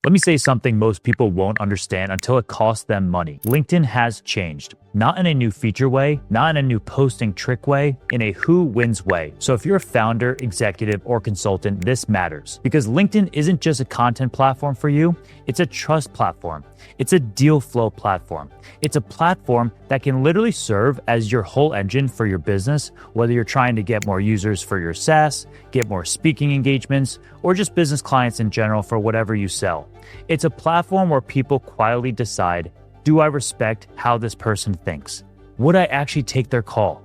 Let me say something most people won't understand until it costs them money. LinkedIn has changed. Not in a new feature way, not in a new posting trick way, in a who wins way. So if you're a founder, executive, or consultant, this matters. Because LinkedIn isn't just a content platform for you, it's a trust platform. It's a deal flow platform. It's a platform that can literally serve as your whole engine for your business, whether you're trying to get more users for your SaaS, get more speaking engagements, or just business clients in general for whatever you sell. It's a platform where people quietly decide, do I respect how this person thinks? Would I actually take their call?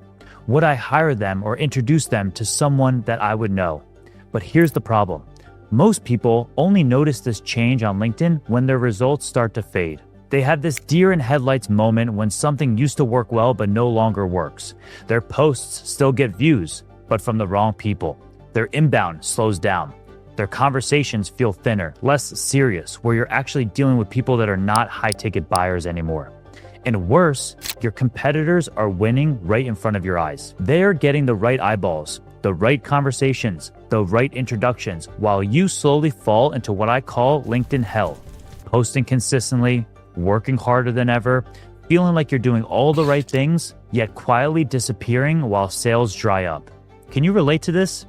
Would I hire them or introduce them to someone that I would know? But here's the problem. Most people only notice this change on LinkedIn when their results start to fade. They have this deer in headlights moment when something used to work well but no longer works. Their posts still get views, but from the wrong people. Their inbound slows down. Their conversations feel thinner, less serious, where you're actually dealing with people that are not high-ticket buyers anymore. And worse, your competitors are winning right in front of your eyes. They're getting the right eyeballs, the right conversations, the right introductions, while you slowly fall into what I call LinkedIn hell. Posting consistently, working harder than ever, feeling like you're doing all the right things, yet quietly disappearing while sales dry up. Can you relate to this?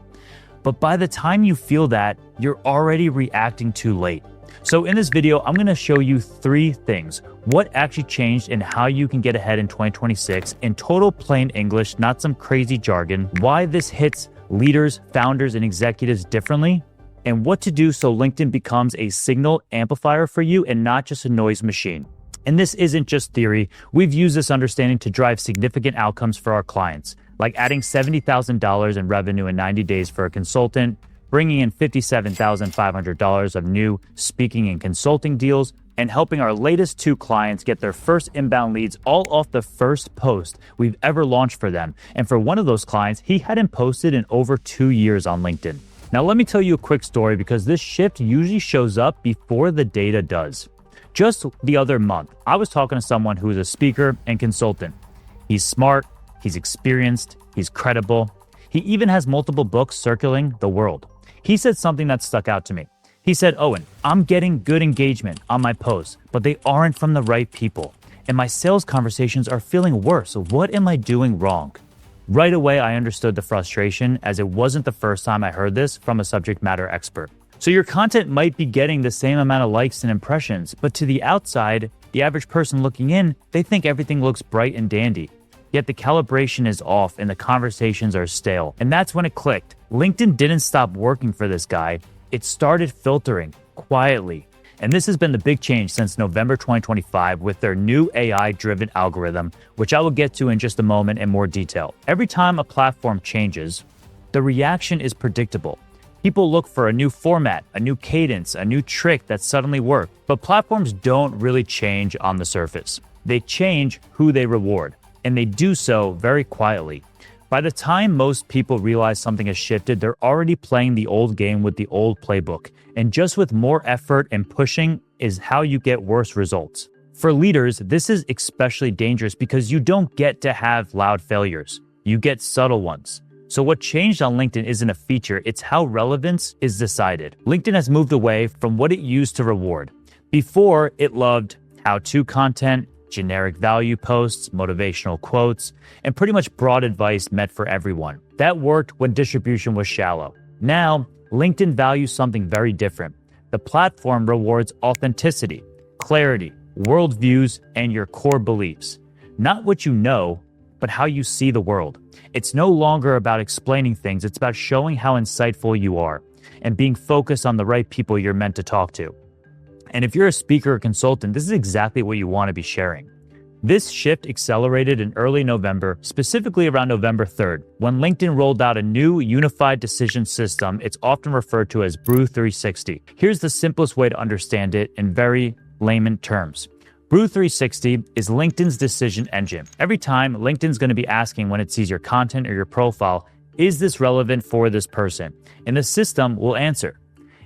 But by the time you feel that, you're already reacting too late. So in this video, I'm going to show you 3 things. What actually changed and how you can get ahead in 2026 in total plain English, not some crazy jargon. Why this hits leaders, founders, and executives differently. And what to do so LinkedIn becomes a signal amplifier for you and not just a noise machine. And this isn't just theory. We've used this understanding to drive significant outcomes for our clients, like adding $70,000 in revenue in 90 days for a consultant, bringing in $57,500 of new speaking and consulting deals, and helping our latest 2 clients get their first inbound leads all off the first post we've ever launched for them. And for one of those clients, he hadn't posted in over 2 years on LinkedIn. Now, let me tell you a quick story because this shift usually shows up before the data does. Just the other month, I was talking to someone who is a speaker and consultant. He's smart, he's experienced, he's credible. He even has multiple books circulating the world. He said something that stuck out to me. He said, Owen, I'm getting good engagement on my posts, but they aren't from the right people. And my sales conversations are feeling worse. What am I doing wrong? Right away, I understood the frustration as it wasn't the first time I heard this from a subject matter expert. So your content might be getting the same amount of likes and impressions, but to the outside, the average person looking in, they think everything looks bright and dandy. Yet the calibration is off and the conversations are stale. And that's when it clicked. LinkedIn didn't stop working for this guy. It started filtering quietly. And this has been the big change since November 2025 with their new AI-driven algorithm, which I will get to in just a moment in more detail. Every time a platform changes, the reaction is predictable. People look for a new format, a new cadence, a new trick that suddenly works. But platforms don't really change on the surface. They change who they reward, and they do so very quietly. By the time most people realize something has shifted, they're already playing the old game with the old playbook. And just with more effort and pushing is how you get worse results. For leaders, this is especially dangerous because you don't get to have loud failures. You get subtle ones. So what changed on LinkedIn isn't a feature, it's how relevance is decided. LinkedIn has moved away from what it used to reward. Before, it loved how-to content, generic value posts, motivational quotes, and pretty much broad advice meant for everyone. That worked when distribution was shallow. Now, LinkedIn values something very different. The platform rewards authenticity, clarity, worldviews, and your core beliefs. Not what you know, but how you see the world. It's no longer about explaining things, it's about showing how insightful you are and being focused on the right people you're meant to talk to. And if you're a speaker or consultant, this is exactly what you want to be sharing. This shift accelerated in early November, specifically around November 3rd, when LinkedIn rolled out a new unified decision system. It's often referred to as Brew 360. Here's the simplest way to understand it in very layman terms. Brew 360 is LinkedIn's decision engine. Every time, LinkedIn's going to be asking when it sees your content or your profile, is this relevant for this person? And the system will answer.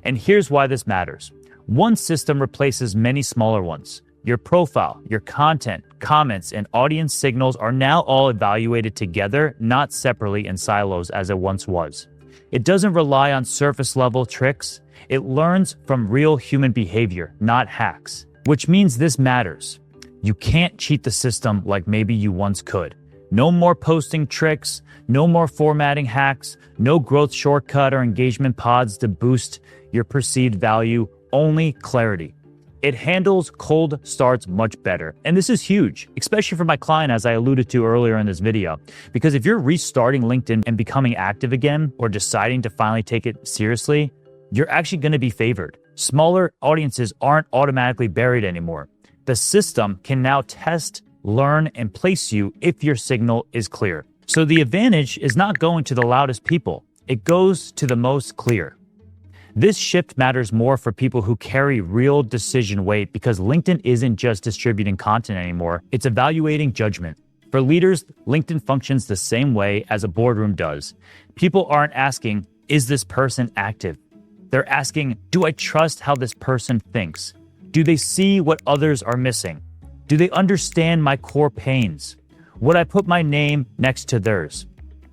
And here's why this matters. One system replaces many smaller ones. Your profile, your content, comments, and audience signals are now all evaluated together, not separately in silos as it once was. It doesn't rely on surface-level tricks. It learns from real human behavior, not hacks, which means this matters. You can't cheat the system like maybe you once could. No more posting tricks, no more formatting hacks, no growth shortcut or engagement pods to boost your perceived value, only clarity. It handles cold starts much better. And this is huge, especially for my client, as I alluded to earlier in this video. Because if you're restarting LinkedIn and becoming active again, or deciding to finally take it seriously, you're actually going to be favored. Smaller audiences aren't automatically buried anymore. The system can now test, learn, and place you if your signal is clear. So the advantage is not going to the loudest people. It goes to the most clear. This shift matters more for people who carry real decision weight because LinkedIn isn't just distributing content anymore, it's evaluating judgment. For leaders, LinkedIn functions the same way as a boardroom does. People aren't asking, is this person active? They're asking, do I trust how this person thinks? Do they see what others are missing? Do they understand my core pains? Would I put my name next to theirs?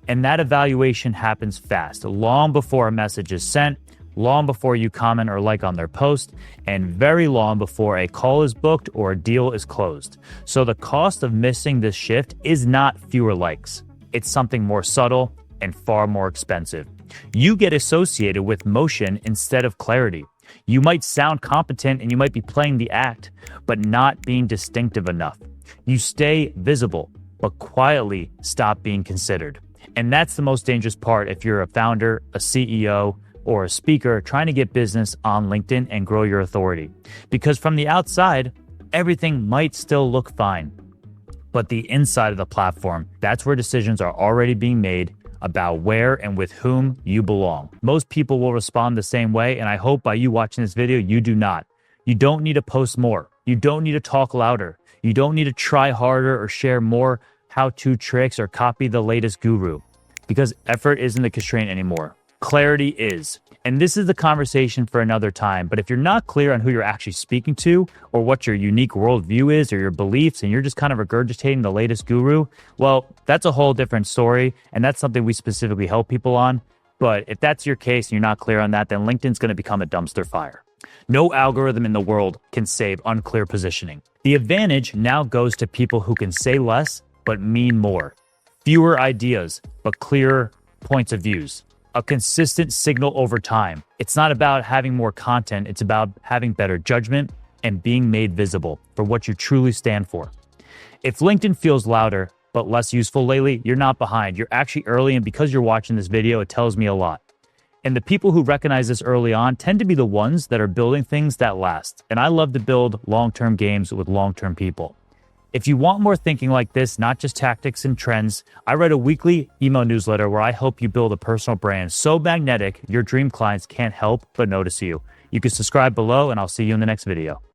And that evaluation happens fast, long before a message is sent, long before you comment or like on their post, and very long before a call is booked or a deal is closed. So the cost of missing this shift is not fewer likes. It's something more subtle and far more expensive. You get associated with motion instead of clarity. You might sound competent and you might be playing the act, but not being distinctive enough. You stay visible, but quietly stop being considered. And that's the most dangerous part if you're a founder, a CEO, or a speaker trying to get business on LinkedIn and grow your authority. Because from the outside, everything might still look fine. But the inside of the platform, that's where decisions are already being made about where and with whom you belong. Most people will respond the same way, and I hope by you watching this video, you do not. You don't need to post more. You don't need to talk louder. You don't need to try harder or share more how-to tricks or copy the latest guru, because effort isn't the constraint anymore. Clarity is. And this is the conversation for another time. But if you're not clear on who you're actually speaking to or what your unique worldview is or your beliefs, and you're just kind of regurgitating the latest guru, well, that's a whole different story. And that's something we specifically help people on. But if that's your case and you're not clear on that, then LinkedIn's going to become a dumpster fire. No algorithm in the world can save unclear positioning. The advantage now goes to people who can say less but mean more. Fewer ideas, but clearer points of views. A consistent signal over time. It's not about having more content, it's about having better judgment and being made visible for what you truly stand for. If LinkedIn feels louder but less useful lately, you're not behind. You're actually early, and because you're watching this video, it tells me a lot. And the people who recognize this early on tend to be the ones that are building things that last. And I love to build long-term games with long-term people. If you want more thinking like this, not just tactics and trends, I write a weekly email newsletter where I help you build a personal brand so magnetic your dream clients can't help but notice you. You can subscribe below, and I'll see you in the next video.